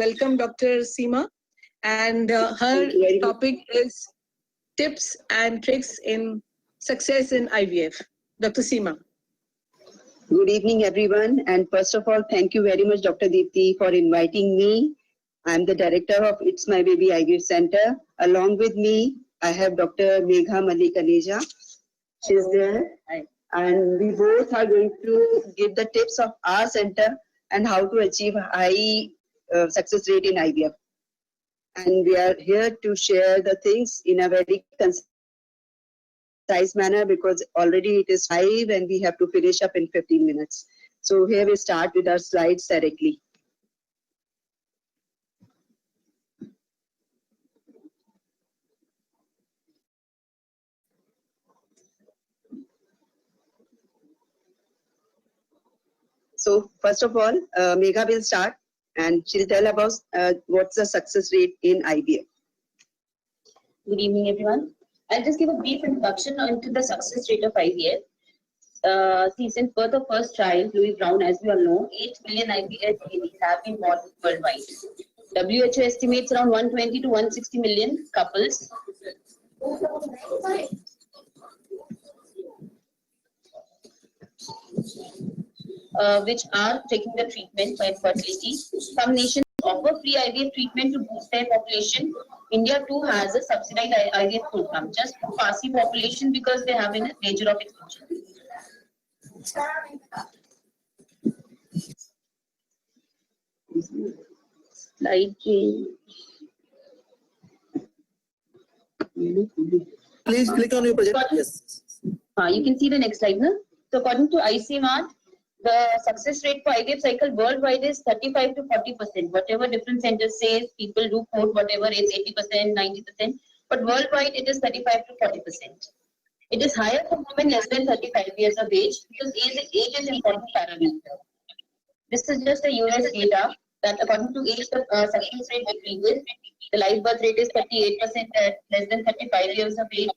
welcome Dr. Seema, and her topic is tips and tricks in success in IVF. Dr. Seema. Good evening, everyone. And first of all, thank you very much, Dr. Deepti, for inviting me. I'm the director of It's My Baby IVF Center. Along with me, I have Dr. Megha Malikaneja. She's there. And we both are going to give the tips of our center and how to achieve high success rate in IVF. And we are here to share the things in a very concise manner because already it is 5 and we have to finish up in 15 minutes. So here we start with our slides directly. So first of all, Megha will start and she'll tell about what's the success rate in IVF. Good evening, everyone. I'll just give a brief introduction into the success rate of IVF. Since birth of first child, Louis Brown, as we all know, 8 million IVF babies have been born worldwide. WHO estimates around 120 to 160 million couples. Which are taking the treatment for infertility. Some nations offer free IVF treatment to boost their population. India too has a subsidized IVF program just for Parsi population because they have a danger of extinction. Slide change. Please click on your project. Yes. You can see the next slide now. So according to ICMR, the success rate for IVF cycle worldwide is 35 to 40%. Whatever different centers say, people do quote whatever it's 80%, 90%, but worldwide it is 35 to 40%. It is higher for women less than 35 years of age because age is an important parameter. This is just the US data that according to age, the success rate decreases. The live birth rate is 38% at less than 35 years of age.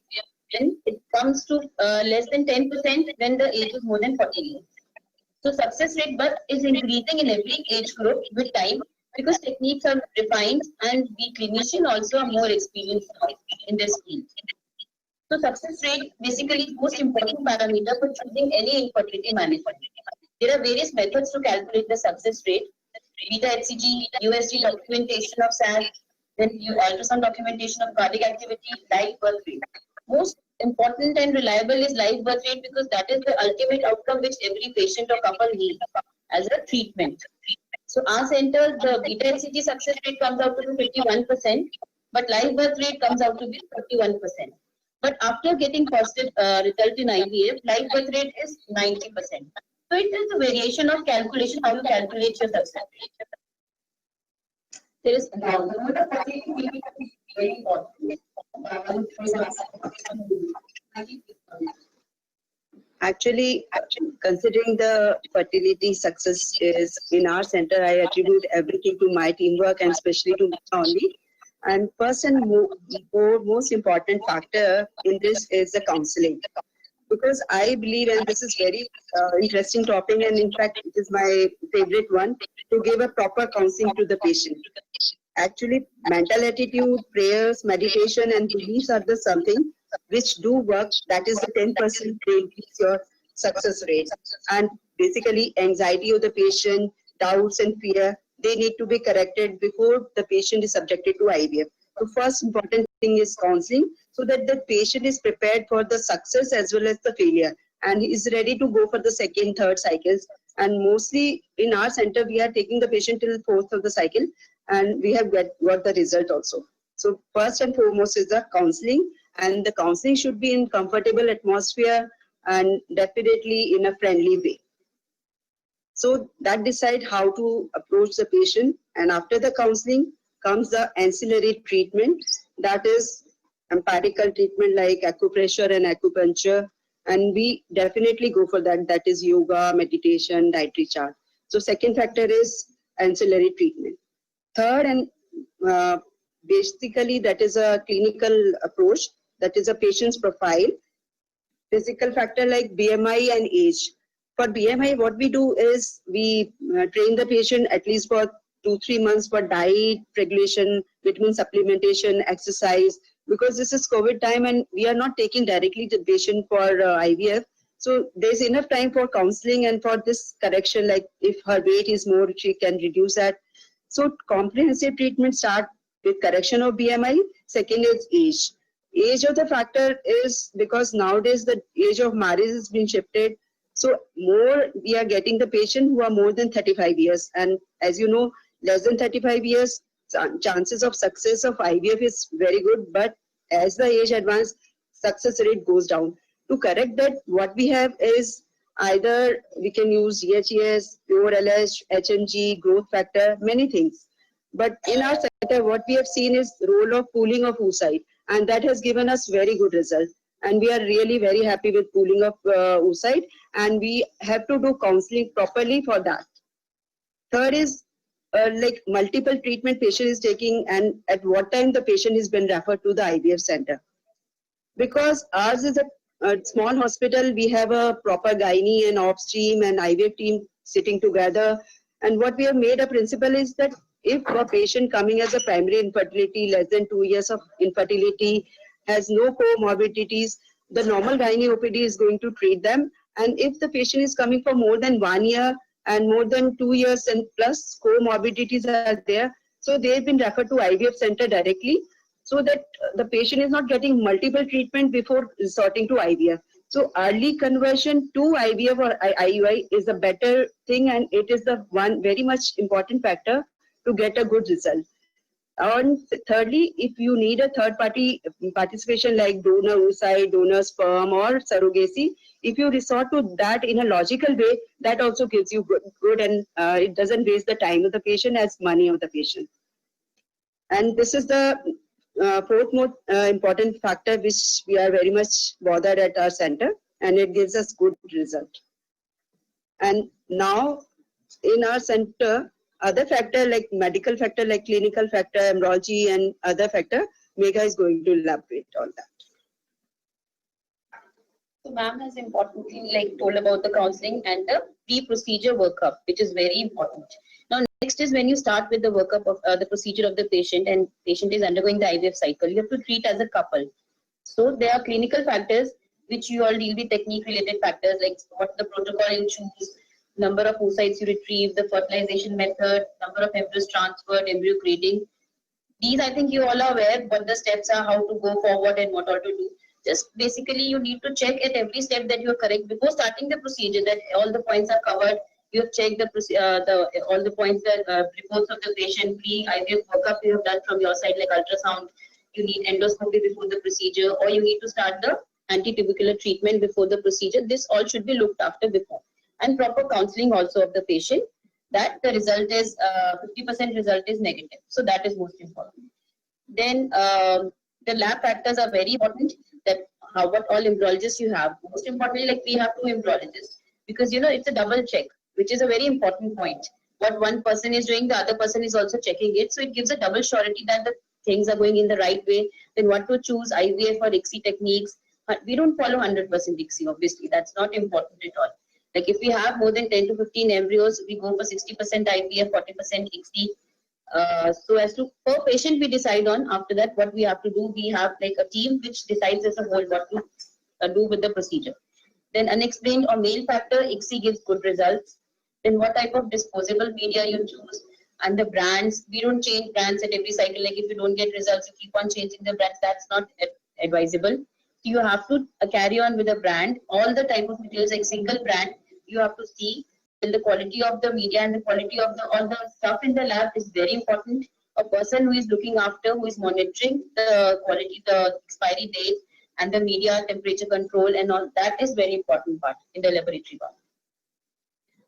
Then it comes to less than 10% when the age is more than 40 years. So success rate but is increasing in every age group with time because techniques are refined and we clinician also are more experienced in this field. So success rate basically is most important parameter for choosing any infertility management. There are various methods to calculate the success rate. Beta HCG, USG documentation of SAS, then ultrasound documentation of cardiac activity, live birth rate. Most important and reliable is live birth rate because that is the ultimate outcome which every patient or couple needs as a treatment. So our center, the beta HCG success rate comes out to be 51%, but live birth rate comes out to be 51%. But after getting positive result in IVF, live birth rate is 90%. So it is a variation of calculation, how you calculate your success rate. There is very important. Actually, considering the fertility success is in our center, I attribute everything to my teamwork and especially to me only. And first and most important factor in this is the counseling. Because I believe, and this is very interesting topic, and in fact, it is my favorite one, to give a proper counseling to the patient. Actually, mental attitude, prayers, meditation, and beliefs are the something which do work. That is the 10% to increase your success rate. And basically, anxiety of the patient, doubts and fear, they need to be corrected before the patient is subjected to IVF. So first important thing is counseling so that the patient is prepared for the success as well as the failure and is ready to go for the second, third cycles. And mostly in our center, we are taking the patient till fourth of the cycle and we have got the result also. So first and foremost is the counseling, and the counseling should be in comfortable atmosphere and definitely in a friendly way. So that decide how to approach the patient, and after the counseling comes the ancillary treatment, that is empirical treatment like acupressure and acupuncture, and we definitely go for that. That is yoga, meditation, dietary chart. So second factor is ancillary treatment. Third and basically that is a clinical approach, that is a patient's profile. Physical factor like BMI and age. For BMI, what we do is we train the patient at least for 2-3 months for diet regulation, vitamin supplementation, exercise, because this is COVID time and we are not taking directly the patient for IVF. So there's enough time for counseling and for this correction, like if her weight is more, she can reduce that. So comprehensive treatment start with correction of BMI. Second is age. Age of the factor is because nowadays the age of marriage has been shifted. So more we are getting the patient who are more than 35 years. And as you know, less than 35 years, chances of success of IVF is very good. But as the age advances, success rate goes down. To correct that, what we have is either we can use DHEAS, pure LH, HMG, growth factor, many things. But in our center, what we have seen is role of pooling of oocyte, and that has given us very good result. And we are really very happy with pooling of oocyte, and we have to do counseling properly for that. Third is like multiple treatment patient is taking, and at what time the patient is been referred to the IVF center. Because ours is a small hospital, we have a proper gynae and obs team and IVF team sitting together. And what we have made a principle is that if a patient coming as a primary infertility, less than 2 years of infertility, has no comorbidities, the normal gynae OPD is going to treat them. And if the patient is coming for more than 1 year and more than 2 years and plus comorbidities are there, so they've been referred to IVF center directly, so that the patient is not getting multiple treatment before resorting to IVF. So early conversion to IVF or IUI is a better thing, and it is the one very much important factor to get a good result. And thirdly, if you need a third party participation like donor oocyte, donor sperm or surrogacy, if you resort to that in a logical way, that also gives you good and it doesn't waste the time of the patient as money of the patient. And this is the fourth most important factor which we are very much bothered at our center, and it gives us good result. And now in our center, other factor like medical factor, like clinical factor, embryology and other factor, Megha is going to elaborate on that. So ma'am has importantly told about the counseling and the pre-procedure workup, which is very important. Now next is when you start with the workup of the procedure of the patient, and patient is undergoing the IVF cycle, you have to treat as a couple. So there are clinical factors which you all deal with, technique related factors like what the protocol you choose, number of oocytes you retrieve, the fertilization method, number of embryos transferred, embryo grading. These I think you all are aware what the steps are, how to go forward and what all to do. Just basically you need to check at every step that you are correct before starting the procedure, that all the points are covered. You have checked all the points, that reports of the patient, pre-IVF workup you have done from your side like ultrasound. You need endoscopy before the procedure, or you need to start the antitubercular treatment before the procedure. This all should be looked after before. And proper counseling also of the patient, that the result is 50% result is negative. So that is most important. Then the lab factors are very important, that what all embryologists you have. Most importantly, like we have 2 embryologists, because it's a double check, which is a very important point. What one person is doing, the other person is also checking it. So it gives a double surety that the things are going in the right way. Then what to choose, IVF or ICSI techniques. We don't follow 100% ICSI, obviously. That's not important at all. Like if we have more than 10 to 15 embryos, we go for 60% IVF, 40% ICSI. So as to per patient, we decide on after that what we have to do. We have like a team which decides as a whole what to do with the procedure. Then unexplained or male factor, ICSI gives good results. Then what type of disposable media you choose, and the brands. We don't change brands at every cycle. Like if you don't get results, you keep on changing the brands. That's not advisable. You have to carry on with a brand. All the type of materials, like single brand, you have to see. And the quality of the media and the quality of all the stuff in the lab is very important. A person who is looking after, who is monitoring the quality, the expiry date, and the media temperature control and all, that is very important part in the laboratory part.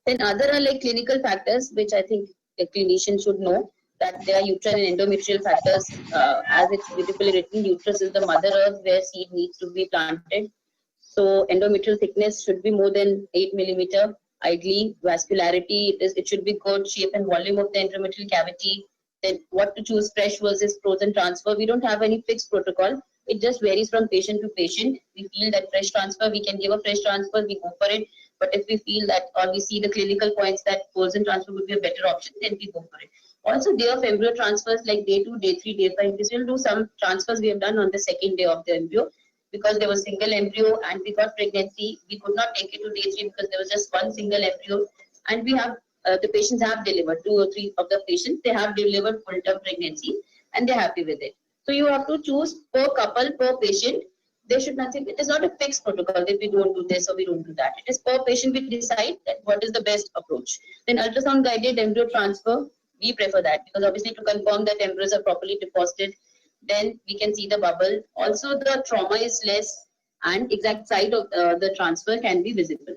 Then other are like clinical factors, which I think a clinician should know, that there are uterine and endometrial factors. As it's beautifully written, uterus is the mother earth where seed needs to be planted. So endometrial thickness should be more than 8 millimeter. Ideally, vascularity, it should be good, shape and volume of the endometrial cavity. Then what to choose, fresh versus frozen transfer. We don't have any fixed protocol. It just varies from patient to patient. We feel that fresh transfer, we can give a fresh transfer, we go for it. But if we feel that, or we see the clinical points that frozen transfer would be a better option, then we go for it. Also, day of embryo transfers like day 2, day 3, day 5. We will do some transfers we have done on the second day of the embryo because there was single embryo and we got pregnancy. We could not take it to day 3 because there was just one single embryo, and we have the patients have delivered. 2 or 3 of the patients, they have delivered full-term pregnancy and they're happy with it. So you have to choose per couple, per patient. There should nothing. It is not a fixed protocol that we don't do this or we don't do that. It is per patient we decide that what is the best approach. Then ultrasound guided embryo transfer, we prefer that because obviously to confirm that embryos are properly deposited, then we can see the bubble. Also, the trauma is less and exact site of the transfer can be visible.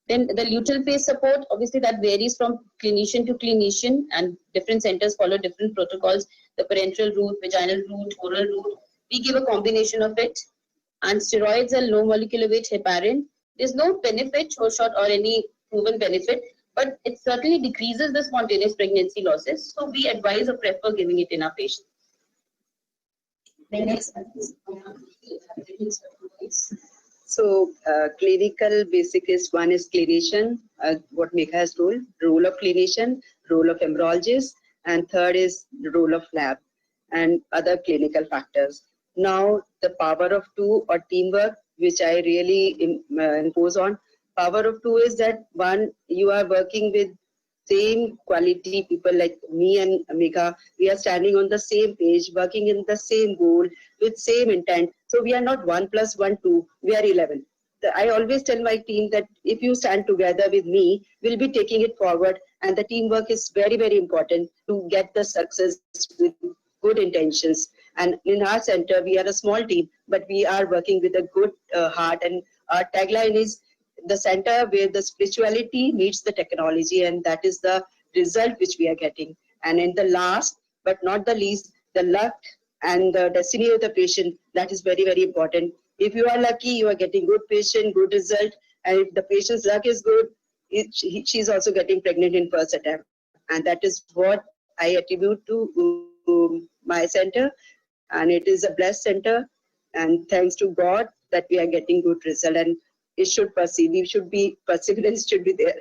Then the luteal phase support, obviously that varies from clinician to clinician and different centers follow different protocols. The parenteral route, vaginal route, oral route, we give a combination of it. And steroids and low molecular weight heparin, there's no benefit, sure shot or any proven benefit, but it certainly decreases the spontaneous pregnancy losses. So we advise or prefer giving it in our patients. The next one is So clinical basic is one is clinician, what Megha has told, role of clinician, role of embryologist, and third is the role of lab and other clinical factors. Now the power of two or teamwork, which I really impose on. Power of two is that one, you are working with same quality people like me and Megha. We are standing on the same page, working in the same goal with same intent. So we are not 1 + 1 2, we are 11. I always tell my team that if you stand together with me, we'll be taking it forward, and the teamwork is very, very important to get the success with good intentions. And in our center, we are a small team, but we are working with a good heart, and our tagline is the center where the spirituality meets the technology, and that is the result which we are getting. And in the last but not the least, the luck and the destiny of the patient, that is very, very important. If you are lucky, you are getting good patient, good result, and if the patient's luck is good, she's also getting pregnant in first attempt. And that is what I attribute to my center, and it is a blessed center, and thanks to God that we are getting good result, and it should perceive, we should be, perseverance should be there.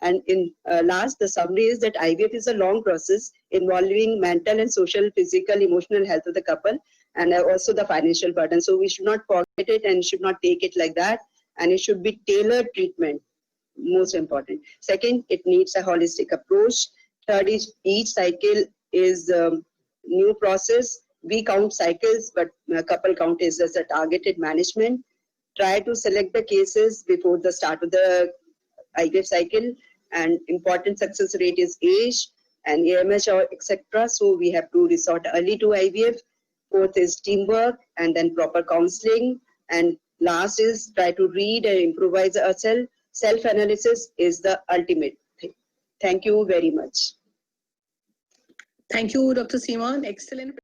And in last, the summary is that IVF is a long process involving mental and social, physical, emotional health of the couple, and also the financial burden. So we should not forget it and should not take it like that. And it should be tailored treatment, most important. Second, it needs a holistic approach. Third is each cycle is a new process. We count cycles, but couple count is as a targeted management. Try to select the cases before the start of the IVF cycle, and important success rate is age and AMH or etc. So we have to resort early to IVF. Fourth is teamwork and then proper counseling. And last is try to read and improvise ourselves. Self-analysis is the ultimate thing. Thank you very much. Thank you, Dr. Seema. Excellent.